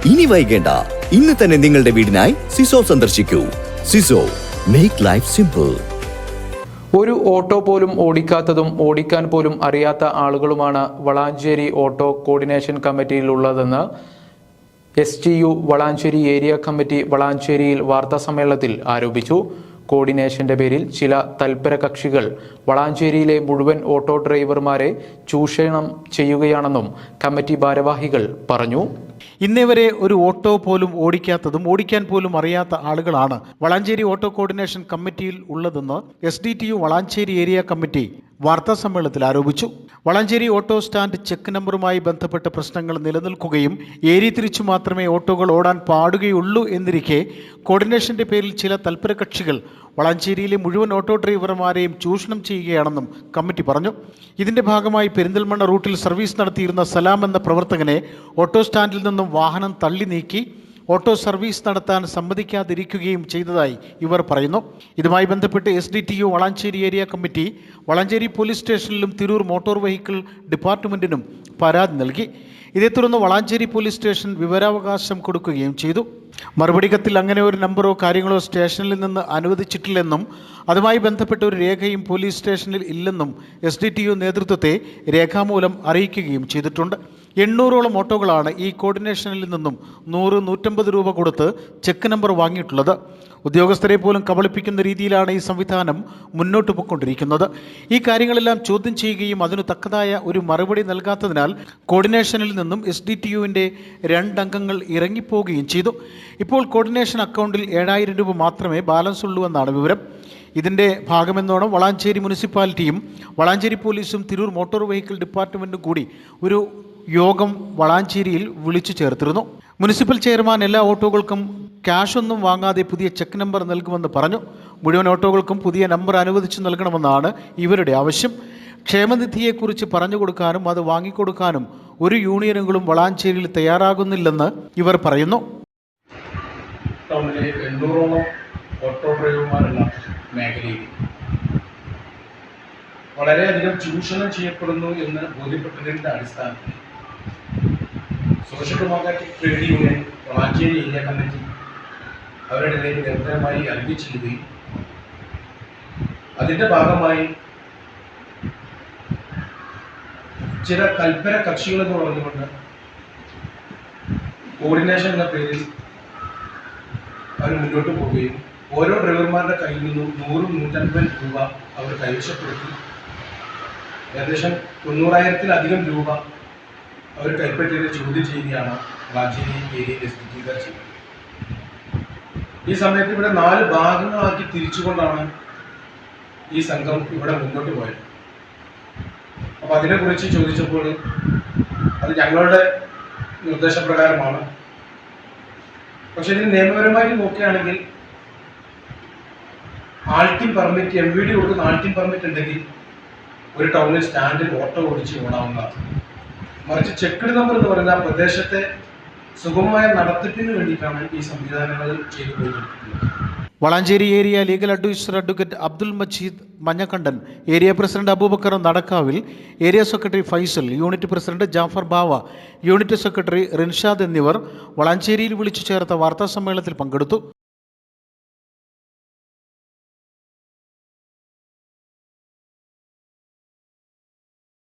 ഇനി വൈകേണ്ട, ഇന്ന് തന്നെ നിങ്ങളുടെ വീടിനായി സിസോ സന്ദർശിക്കൂ. സിസോ, മേക്ക് ലൈഫ് സിമ്പിൾ. ഒരു ഓട്ടോ പോലും ഓടിക്കാത്തതും ഓടിക്കാൻ പോലും അറിയാത്ത ആളുകളുമാണ് വളാഞ്ചേരി ഓട്ടോ കോർഡിനേഷൻ കമ്മിറ്റിയിലുള്ളതെന്ന് STU വളാഞ്ചേരി ഏരിയ കമ്മിറ്റി വളാഞ്ചേരിയിൽ വാർത്താസമ്മേളനത്തിൽ ആരോപിച്ചു. കോർഡിനേഷന്റെ പേരിൽ ചില തൽപര കക്ഷികൾ വളാഞ്ചേരിയിലെ മുഴുവൻ ഓട്ടോ ഡ്രൈവർമാരെ ചൂഷണം ചെയ്യുകയാണെന്നും കമ്മിറ്റി ഭാരവാഹികൾ പറഞ്ഞു. ഇന്നേവരെ ഒരു ഓട്ടോ പോലും ഓടിക്കാത്തതും ഓടിക്കാൻ പോലും അറിയാത്ത ആളുകളാണ് വളാഞ്ചേരി ഓട്ടോ കോർഡിനേഷൻ കമ്മിറ്റിയിൽ ഉള്ളതെന്ന് SDTU വളാഞ്ചേരി ഏരിയ കമ്മിറ്റി വാർത്താ സമ്മേളനത്തിൽ ആരോപിച്ചു. വളാഞ്ചേരി ഓട്ടോ സ്റ്റാൻഡ് ചെക്ക് നമ്പറുമായി ബന്ധപ്പെട്ട പ്രശ്നങ്ങൾ നിലനിൽക്കുകയും ഏരിയ തിരിച്ചു മാത്രമേ ഓട്ടോകൾ ഓടാൻ പാടുകയുള്ളൂ എന്നിരിക്കെ കോർഡിനേഷന്റെ പേരിൽ ചില തൽപര കക്ഷികൾ വളാഞ്ചേരിയിലെ മുഴുവൻ ഓട്ടോ ഡ്രൈവർമാരെയും ചൂഷണം ചെയ്യുകയാണെന്നും കമ്മിറ്റി പറഞ്ഞു. ഇതിന്റെ ഭാഗമായി പെരിന്തൽമണ്ണ റൂട്ടിൽ സർവീസ് നടത്തിയിരുന്ന സലാം എന്ന പ്രവർത്തകനെ ഓട്ടോ സ്റ്റാൻഡിൽ നിന്നും വാഹനം തള്ളി നീക്കി ഓട്ടോ സർവീസ് നടത്താൻ സമ്മതിക്കാതിരിക്കുകയും ചെയ്തതായി ഇവർ പറയുന്നു. ഇതുമായി ബന്ധപ്പെട്ട് SDTU Valanchery area committee Valanchery police സ്റ്റേഷനിലും തിരൂർ മോട്ടോർ വെഹിക്കിൾ ഡിപ്പാർട്ട്മെന്റിനും പരാതി നൽകി. ഇതേ തുടർന്ന് വളാഞ്ചേരി പോലീസ് സ്റ്റേഷൻ വിവരാവകാശം കൊടുക്കുകയും ചെയ്തു. മറുപടി കത്തിൽ അങ്ങനെ ഒരു നമ്പറോ കാര്യങ്ങളോ സ്റ്റേഷനിൽ നിന്ന് അനുവദിച്ചിട്ടില്ലെന്നും അതുമായി ബന്ധപ്പെട്ട ഒരു രേഖയും പോലീസ് സ്റ്റേഷനിൽ ഇല്ലെന്നും SDTU നേതൃത്വത്തെ രേഖാമൂലം അറിയിക്കുകയും ചെയ്തിട്ടുണ്ട്. 800ഓളം ഓട്ടോകളാണ് ഈ കോർഡിനേഷനിൽ നിന്നും 100-150 രൂപ കൊടുത്ത് ചെക്ക് നമ്പർ വാങ്ങിയിട്ടുള്ളത്. ഉദ്യോഗസ്ഥരെ പോലും കബളിപ്പിക്കുന്ന രീതിയിലാണ് ഈ സംവിധാനം മുന്നോട്ട് പോയിക്കൊണ്ടിരിക്കുന്നത്. ഈ കാര്യങ്ങളെല്ലാം ചോദ്യം ചെയ്യുകയും അതിനു തക്കതായ ഒരു മറുപടി നൽകാത്തതിനാൽ കോർഡിനേഷനിൽ നിന്നും SDTUവിൻ്റെ 2 അംഗങ്ങൾ ഇറങ്ങിപ്പോവുകയും ചെയ്തു. ഇപ്പോൾ കോർഡിനേഷൻ അക്കൗണ്ടിൽ 7000 രൂപ മാത്രമേ ബാലൻസ് ഉള്ളൂ എന്നാണ് വിവരം. ഇതിൻ്റെ ഭാഗമെന്നോണം വളാഞ്ചേരി മുനിസിപ്പാലിറ്റിയും വളാഞ്ചേരി പോലീസും തിരൂർ മോട്ടോർ വെഹിക്കിൾ ഡിപ്പാർട്ട്മെൻറ്റും കൂടി ഒരു യോഗം വളാഞ്ചേരിയിൽ വിളിച്ചു ചേർത്തിരുന്നു. മുനിസിപ്പൽ ചെയർമാൻ എല്ലാ ഓട്ടോകൾക്കും ക്യാഷ് ഒന്നും വാങ്ങാതെ പുതിയ ചെക്ക് നമ്പർ നൽകുമെന്ന് പറഞ്ഞു. മുഴുവൻ ഓട്ടോകൾക്കും പുതിയ നമ്പർ അനുവദിച്ചു നൽകണമെന്നാണ് ഇവരുടെ ആവശ്യം. ക്ഷേമനിധിയെക്കുറിച്ച് പറഞ്ഞു കൊടുക്കാനും അത് വാങ്ങിക്കൊടുക്കാനും ഒരു യൂണിയനുകളും വളാഞ്ചേരിയിൽ തയ്യാറാകുന്നില്ലെന്ന് ഇവർ പറയുന്നു. ടൗണിലെ 800ഓളം ഓട്ടോ ഡ്രൈവർമാരുള്ള മേഖലയിൽ വളരെയധികം ചൂഷണം ചെയ്യപ്പെടുന്നു എന്ന് ബോധ്യപ്പെട്ടതിൻ്റെ അടിസ്ഥാനത്തിൽ social democratic trade union Valanchery area committee അവരുടെ ഇടയിൽ നിരന്തരമായി അറിയിച്ചിരിക്കുകയും അതിൻ്റെ ഭാഗമായി ചില തൽപര കക്ഷികളെന്ന് പറഞ്ഞുകൊണ്ട് കോർഡിനേഷൻ എന്ന പേരിൽ അവർ മുന്നോട്ട് പോവുകയും ഓരോ ഡ്രൈവർമാരുടെ കയ്യിൽ നിന്നും 100-150 രൂപ അവർ കൈവശപ്പെടുത്തി ഏകദേശം 90,000-ലധികം രൂപ അവർ കൈപ്പറ്റിയതിനെ ചോദ്യം ചെയ്യുകയാണ് വളാഞ്ചേരി ഏരിയയിൽ SDTU ചെയ്യുന്നത്. ഈ സമയത്ത് ഇവിടെ 4 ഭാഗങ്ങളാക്കി തിരിച്ചുകൊണ്ടാണ് ഈ സംഘം ഇവിടെ മുന്നോട്ട് പോയത്. അപ്പോൾ അതിനെക്കുറിച്ച് ചോദിച്ചപ്പോൾ അത് ഞങ്ങളുടെ നിർദ്ദേശപ്രകാരമാണ്. പക്ഷെ ഇതിന് നിയമപരമായിട്ട് നോക്കുകയാണെങ്കിൽ ആൾട്ടിംഗ് പെർമിറ്റ് MVD കൊടുക്കുന്ന ആൾട്ടിംഗ് പെർമിറ്റ് ഉണ്ടെങ്കിൽ ഒരു ടൗണിൽ സ്റ്റാൻഡിൽ ഓട്ടോ ഓടിച്ച് ഓടാവുന്നതാണ്. മറിച്ച് ചെക്ക്ഡ് നമ്പർ എന്ന് പറയുന്ന പ്രദേശത്തെ സുഗമമായ നടത്തിപ്പിന് വേണ്ടിയിട്ടാണ് ഈ സംവിധാനങ്ങൾ ചെയ്തു പോയിരിക്കുന്നത്. Valanchery area legal adviser advocate Abdul Majeed Manjakkandan, area president Abubakar നടക്കാവിൽ, area secretary Faisal, unit president Jafar Bava, unit secretary Rinshad എന്നിവർ വളാഞ്ചേരിയിൽ വിളിച്ചു ചേർത്ത വാർത്താസമ്മേളനത്തിൽ പങ്കെടുത്തു.